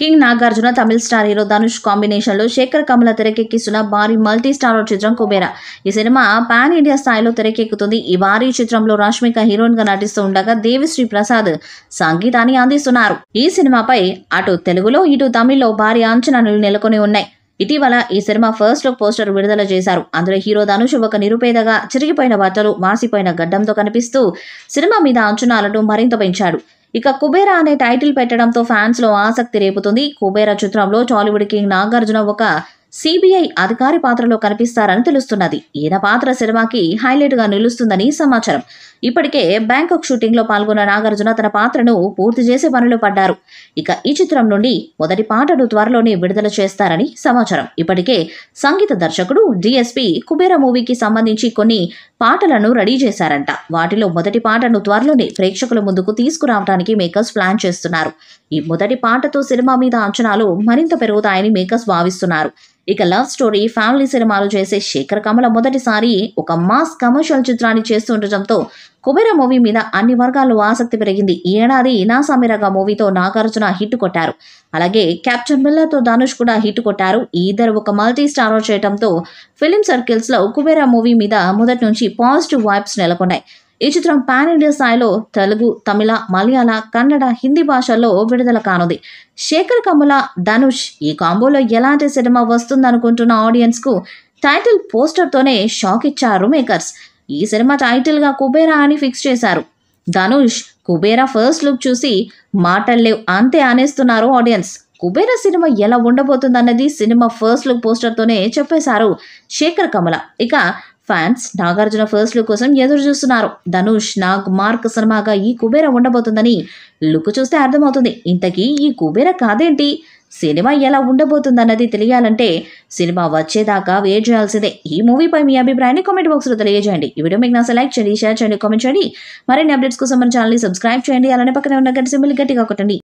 King Nagarjuna తమిళ star hero Dhanush combination లో శేఖర్ కమల తెరకెక్కిస్తున్న భారీ multi starrer చిత్రం కుబేరా. ఈ సినిమా పాన్ ఇండియా స్థాయిలో తెరకెక్కుతుంది. ఈ భారీ చిత్రంలో రష్మిక హీరోయిన్ గా నటిస్తూ ఉండగా దేవిశ్రీ ప్రసాద్ సంగీతాన్ని అందిస్తున్నారు. ఈ సినిమాపై అటు తెలుగులో ఇటు తమిళ్లో భారీ అంచనాలు నెలకొని ఉన్నాయి. ఇటీవల ఈ సినిమా ఫస్ట్ లుక్ పోస్టర్ విడుదల చేశారు. అందులో హీరో ధనుష్ ఒక నిరుపేదగా చిరిగిపోయిన బట్టలు, మాసిపోయిన గడ్డంతో కనిపిస్తూ సినిమా మీద అంచనాలను మరింత పెంచాడు. ఇక కుబేరా అనే టైటిల్ పెట్టడంతో ఫ్యాన్స్ లో ఆసక్తి రేపుతుంది. కుబేరా చిత్రంలో టాలీవుడ్ కింగ్ నాగార్జున ఒక సిబిఐ అధికారి పాత్రలో కనిపిస్తారని తెలుస్తున్నది. ఈయన పాత్ర సినిమాకి హైలైట్ గా నిలుస్తుందని సమాచారం. ఇప్పటికే బ్యాంకాక్ షూటింగ్ లో పాల్గొన్న నాగార్జున తన పాత్రను పూర్తి చేసే పనిలో పడ్డారు. ఇక ఈ చిత్రం నుండి మొదటి పాటను త్వరలోనే విడుదల చేస్తారని సమాచారం. ఇప్పటికే సంగీత దర్శకుడు డిఎస్పి కుబేరా మూవీకి సంబంధించి కొన్ని పాటలను రెడీ చేశారంట. వాటిలో మొదటి పాటను త్వరలోనే ప్రేక్షకుల ముందుకు తీసుకురావడానికి మేకర్స్ ప్లాన్ చేస్తున్నారు. ఈ మొదటి పాటతో సినిమా మీద అంచనాలు మరింత పెరుగుతాయని మేకర్స్ భావిస్తున్నారు. ఇక లవ్ స్టోరీ, ఫ్యామిలీ సినిమాలు చేసే శేఖర్ కమల మొదటిసారి ఒక మాస్ కమర్షియల్ చిత్రాన్ని చేస్తుండటంతో కుబేరా మూవీ మీద అన్ని వర్గాల్లో ఆసక్తి పెరిగింది. ఈ ఏడాది నా సామిరగా మూవీతో నాగార్జున హిట్ కొట్టారు. అలాగే క్యాప్టెన్ మిల్లర్తో ధనుష్ కూడా హిట్ కొట్టారు. ఈ ఇద్దరు ఒక మల్టీ స్టారర్ చేయడంతో ఫిలిం సర్కిల్స్ లో కుబేరా మూవీ మీద మొదటి నుంచి పాజిటివ్ వైబ్స్ నెలకొన్నాయి. ఈ చిత్రం పాన్ ఇండియా స్థాయిలో తెలుగు, తమిళ, మలయాళ, కన్నడ, హిందీ భాషల్లో విడుదల కానుంది. శేఖర్ కమల, ధనుష్ ఈ కాంబోలో ఎలాంటి సినిమా వస్తుందనుకుంటున్న ఆడియన్స్ కు టైటిల్ పోస్టర్ తోనే షాక్ ఇచ్చారు మేకర్స్. ఈ సినిమా టైటిల్ గా కుబేరా అని ఫిక్స్ చేశారు. ధనుష్ కుబేరా ఫస్ట్ లుక్ చూసి మాటల్లేవు అంతే అనేస్తున్నారు ఆడియన్స్. కుబేరా సినిమా ఎలా ఉండబోతుందన్నది సినిమా ఫస్ట్ లుక్ పోస్టర్ తోనే చెప్పేశారు శేఖర్ కమల. ఇక ఫ్యాన్స్ నాగార్జున ఫస్ట్ లుక్ కోసం ఎదురు చూస్తున్నారు. ధనుష్, నాగ్, మార్క్ సినిమాగా ఈ కుబేరా ఉండబోతుందని లుక్ చూస్తే అర్థమవుతుంది. ఇంతకీ ఈ కుబేరా కాదేంటి? సినిమా ఎలా ఉండబోతుందన్నది తెలియాలంటే సినిమా వచ్చేదాకా వెయిట్ చేయాల్సిందే. ఈ మూవీపై మీ అభిప్రాయాన్ని కామెంట్ బాక్స్లో తెలియజేయండి. ఈ వీడియో మీకు నచ్చితే లైక్ చేయండి, షేర్ చేయండి, కామెంట్ చేయండి. మరిన్ని అప్డేట్స్ కోసం మన ఛానల్ని సబ్స్క్రైబ్ చేయండి. అలానే పక్కనే ఉన్న గంట సింబల్ గట్టిగా కొట్టండి.